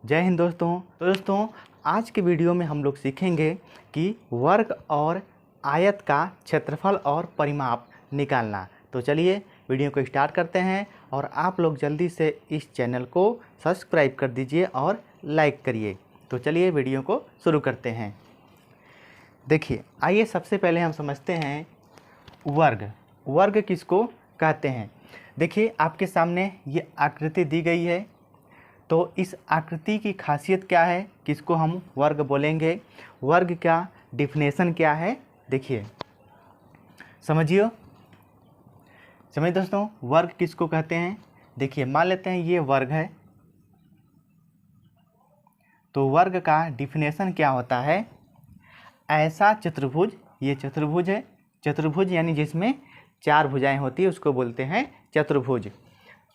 जय हिंद दोस्तों। तो दोस्तों आज के वीडियो में हम लोग सीखेंगे कि वर्ग और आयत का क्षेत्रफल और परिमाप निकालना। तो चलिए वीडियो को स्टार्ट करते हैं और आप लोग जल्दी से इस चैनल को सब्सक्राइब कर दीजिए और लाइक करिए। तो चलिए वीडियो को शुरू करते हैं। देखिए, आइए सबसे पहले हम समझते हैं वर्ग। वर्ग किसको कहते हैं। देखिए आपके सामने ये आकृति दी गई है, तो इस आकृति की खासियत क्या है, किसको हम वर्ग बोलेंगे, वर्ग का डिफिनेशन क्या है, देखिए समझिए दोस्तों वर्ग किसको कहते हैं। देखिए मान लेते हैं ये वर्ग है, तो वर्ग का डिफिनेशन क्या होता है, ऐसा चतुर्भुज, ये चतुर्भुज है, चतुर्भुज यानी जिसमें चार भुजाएं होती है उसको बोलते हैं चतुर्भुज।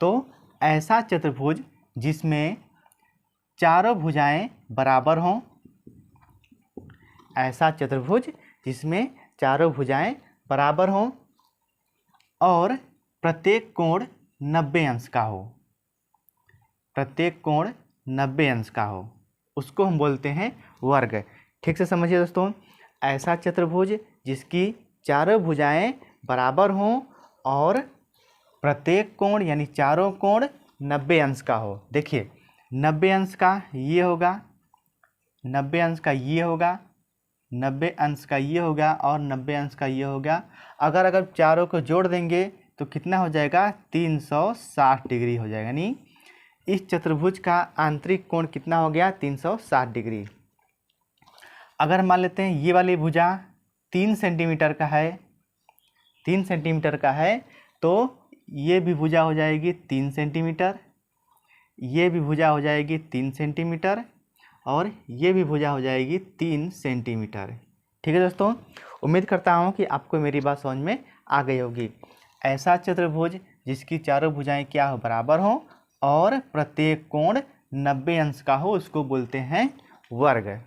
तो ऐसा चतुर्भुज जिसमें चारों भुजाएं बराबर हों, ऐसा चतुर्भुज जिसमें चारों भुजाएं बराबर हों और प्रत्येक कोण 90 अंश का हो, प्रत्येक कोण 90 अंश का हो, उसको हम बोलते हैं वर्ग। ठीक से समझिए दोस्तों, ऐसा चतुर्भुज जिसकी चारों भुजाएं बराबर हों और प्रत्येक कोण यानी चारों कोण 90 अंश का हो। देखिए 90 अंश का ये होगा, 90 अंश का ये होगा, 90 अंश का ये होगा और 90 अंश का ये होगा। अगर चारों को जोड़ देंगे तो कितना हो जाएगा, 360 डिग्री हो जाएगा। यानी इस चतुर्भुज का आंतरिक कोण कितना हो गया, 360 डिग्री। अगर मान लेते हैं ये वाली भुजा 3 सेंटीमीटर का है, 3 सेंटीमीटर का है, तो ये भी भुजा हो जाएगी 3 सेंटीमीटर, ये भी भुजा हो जाएगी 3 सेंटीमीटर और ये भी भुजा हो जाएगी 3 सेंटीमीटर। ठीक है दोस्तों, उम्मीद करता हूँ कि आपको मेरी बात समझ में आ गई होगी। ऐसा चतुर्भुज जिसकी चारों भुजाएं क्या हो, बराबर हो और प्रत्येक कोण 90 अंश का हो, उसको बोलते हैं वर्ग।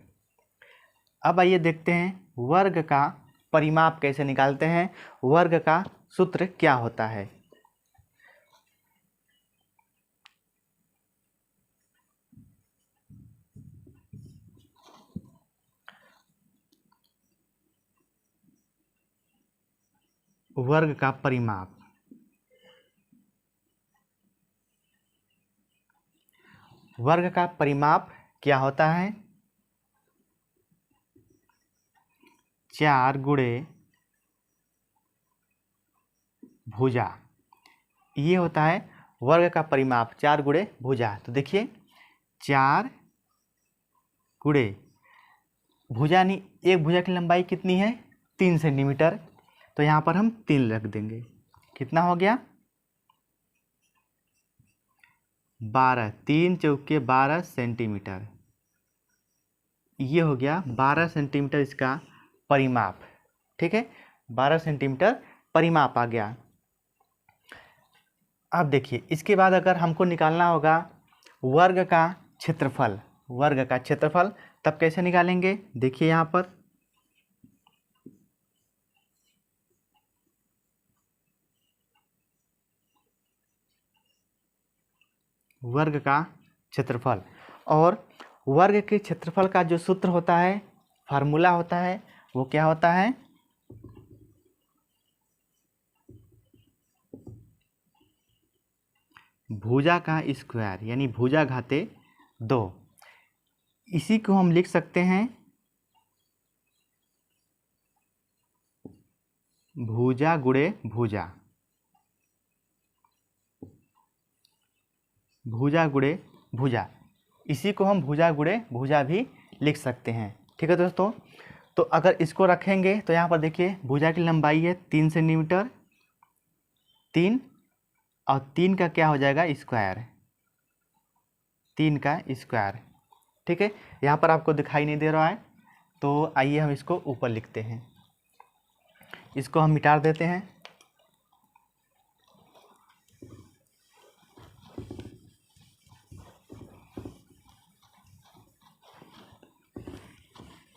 अब आइए देखते हैं वर्ग का परिमाप कैसे निकालते हैं, वर्ग का सूत्र क्या होता है। वर्ग का परिमाप, वर्ग का परिमाप क्या होता है, 4 गुणे भुजा, ये होता है वर्ग का परिमाप, 4 गुणे भुजा। तो देखिए 4 गुणे भुजा, यानी एक भुजा की लंबाई कितनी है, 3 सेंटीमीटर, तो यहाँ पर हम 3 रख देंगे। कितना हो गया, 12, 3 चौके 12 सेंटीमीटर, ये हो गया 12 सेंटीमीटर इसका परिमाप। ठीक है, 12 सेंटीमीटर परिमाप आ गया। अब देखिए इसके बाद अगर हमको निकालना होगा वर्ग का क्षेत्रफल, वर्ग का क्षेत्रफल, तब कैसे निकालेंगे, देखिए यहाँ पर वर्ग का क्षेत्रफल, और वर्ग के क्षेत्रफल का जो सूत्र होता है, फार्मूला होता है, वो क्या होता है, भुजा का स्क्वायर, यानी भुजा घाते 2। इसी को हम लिख सकते हैं भुजा गुणे भुजा, भुजा गुणे भुजा, इसी को हम भुजा गुणे भुजा भी लिख सकते हैं। ठीक है दोस्तों, तो अगर इसको रखेंगे तो यहाँ पर देखिए भुजा की लंबाई है 3 सेंटीमीटर, 3 और 3 का क्या हो जाएगा, स्क्वायर, 3 का स्क्वायर। ठीक है, यहाँ पर आपको दिखाई नहीं दे रहा है, तो आइए हम इसको ऊपर लिखते हैं, इसको हम मिटा देते हैं।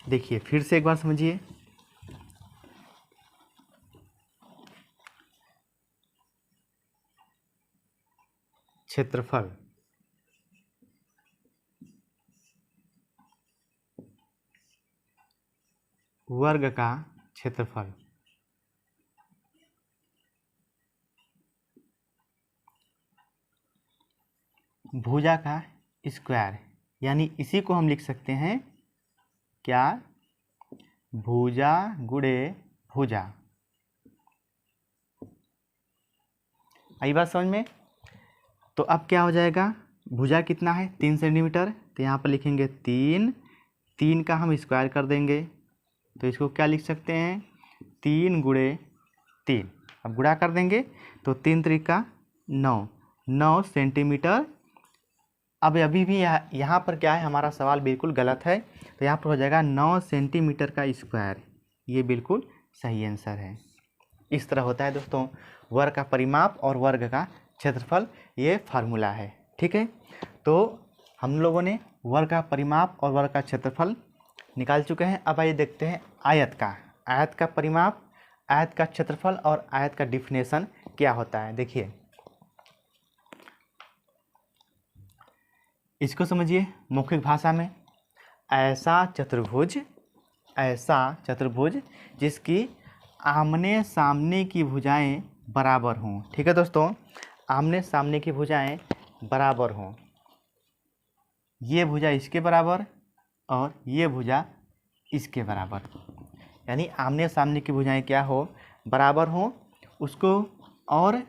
देखिए फिर से एक बार समझिए, क्षेत्रफल, वर्ग का क्षेत्रफल। भुजा का स्क्वायर, यानी इसी को हम लिख सकते हैं क्या, भुजा गुणे भुजा। आई बात समझ में? तो अब क्या हो जाएगा, भुजा कितना है 3 सेंटीमीटर, तो यहाँ पर लिखेंगे 3 का हम स्क्वायर कर देंगे, तो इसको क्या लिख सकते हैं 3 गुणे 3। अब गुणा कर देंगे तो 3 त्रिका 9 सेंटीमीटर। अब अभी भी यहाँ पर क्या है, हमारा सवाल बिल्कुल गलत है, तो यहाँ पर हो जाएगा 9 सेंटीमीटर का स्क्वायर। ये बिल्कुल सही आंसर है। इस तरह होता है दोस्तों वर्ग का परिमाप और वर्ग का क्षेत्रफल, ये फार्मूला है। ठीक है, तो हम लोगों ने वर्ग का परिमाप और वर्ग का क्षेत्रफल निकाल चुके हैं। अब आइए देखते हैं आयत का परिमाप, आयत का क्षेत्रफल और आयत का डिफिनेशन क्या होता है। देखिए इसको समझिए मौखिक भाषा में, ऐसा चतुर्भुज जिसकी आमने सामने की भुजाएं बराबर हों। ठीक है दोस्तों, आमने सामने की भुजाएं बराबर हों, ये भुजा इसके बराबर और ये भुजा इसके बराबर, यानी आमने सामने की भुजाएं क्या हो, बराबर हो उसको, और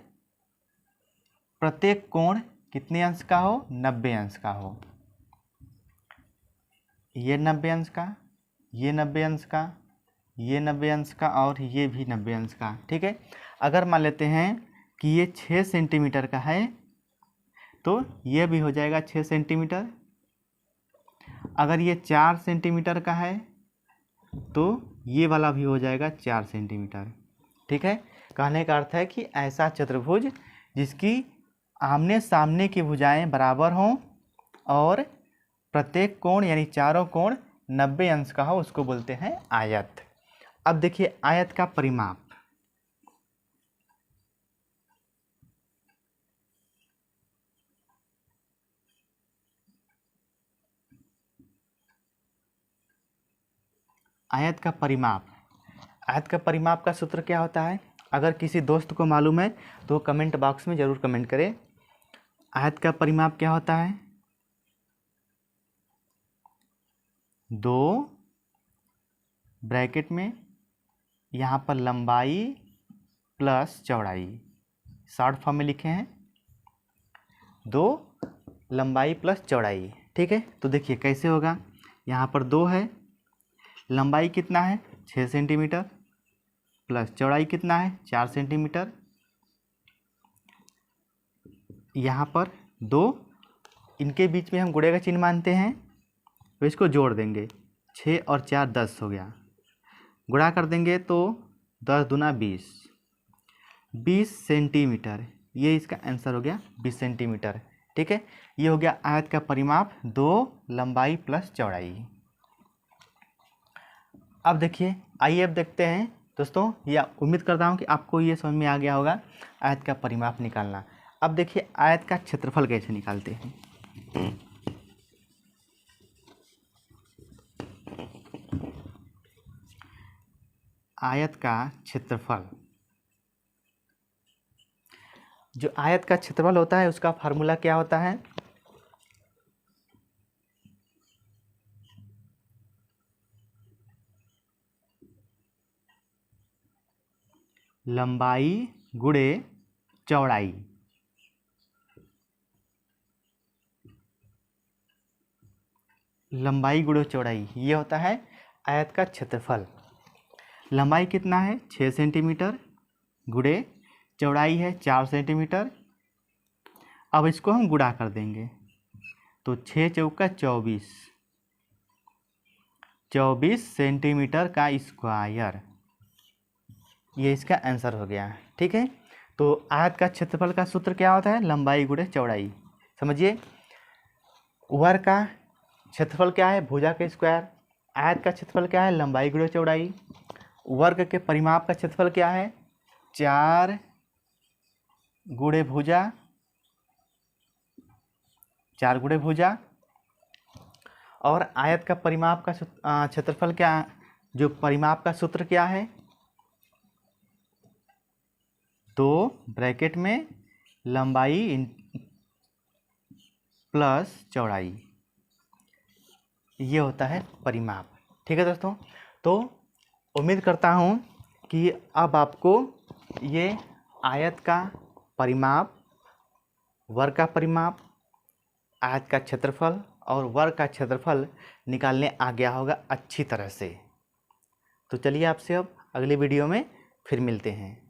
प्रत्येक कोण कितने अंश का हो, 90 अंश का हो। ये 90 अंश का, ये 90 अंश का, ये 90 अंश का और ये भी 90 अंश का। ठीक है, अगर मान लेते हैं कि ये 6 सेंटीमीटर का है तो ये भी हो जाएगा 6 सेंटीमीटर। अगर ये 4 सेंटीमीटर का है तो ये वाला भी हो जाएगा 4 सेंटीमीटर। ठीक है, कहने का अर्थ है कि ऐसा चतुर्भुज जिसकी आमने सामने की भुजाएं बराबर हों और प्रत्येक कोण यानी चारों कोण 90 अंश का हो, उसको बोलते हैं आयत। अब देखिए आयत का परिमाप, आयत का परिमाप का सूत्र क्या होता है, अगर किसी दोस्त को मालूम है तो कमेंट बॉक्स में ज़रूर कमेंट करें। आयत का परिमाप क्या होता है, 2 ब्रैकेट में यहाँ पर लंबाई प्लस चौड़ाई, शॉर्ट फॉर्म में लिखे हैं 2 लंबाई प्लस चौड़ाई। ठीक है, तो देखिए कैसे होगा, यहाँ पर 2 है, लंबाई कितना है 6 सेंटीमीटर प्लस चौड़ाई कितना है 4 सेंटीमीटर, यहाँ पर 2, इनके बीच में हम गुणे का चिन्ह मानते हैं तो इसको जोड़ देंगे, 6 और 4 10 हो गया, गुणा कर देंगे तो 10 दूना 20 सेंटीमीटर, ये इसका आंसर हो गया 20 सेंटीमीटर। ठीक है, ये हो गया आयत का परिमाप, 2 लंबाई प्लस चौड़ाई। अब देखिए आइए अब देखते हैं दोस्तों, या उम्मीद करता हूँ कि आपको ये समझ में आ गया होगा आयत का परिमाप निकालना। अब देखिए आयत का क्षेत्रफल कैसे निकालते हैं। आयत का क्षेत्रफल, जो आयत का क्षेत्रफल होता है उसका फार्मूला क्या होता है, लंबाई गुणे चौड़ाई। लंबाई गुणे चौड़ाई ये होता है आयत का क्षेत्रफल। लंबाई कितना है 6 सेंटीमीटर गुणे चौड़ाई है 4 सेंटीमीटर। अब इसको हम गुणा कर देंगे तो 6 चौका 24 सेंटीमीटर का स्क्वायर, ये इसका आंसर हो गया। ठीक है, तो आयत का क्षेत्रफल का सूत्र क्या होता है, लंबाई गुणे चौड़ाई। समझिए वर्ग का क्षेत्रफल क्या है, भुजा के स्क्वायर। आयत का क्षेत्रफल क्या है, लंबाई गुणे चौड़ाई। वर्ग के परिमाप का क्षेत्रफल क्या है, 4 गुणे भुजा, 4 गुणे भुजा। और आयत का परिमाप का क्षेत्रफल क्या, जो परिमाप का सूत्र क्या है, 2 ब्रैकेट में लंबाई प्लस चौड़ाई, ये होता है परिमाप। ठीक है दोस्तों, तो उम्मीद करता हूँ कि अब आपको ये आयत का परिमाप, वर्ग का परिमाप, आयत का क्षेत्रफल और वर्ग का क्षेत्रफल निकालने आ गया होगा अच्छी तरह से। तो चलिए आपसे अब अगले वीडियो में फिर मिलते हैं।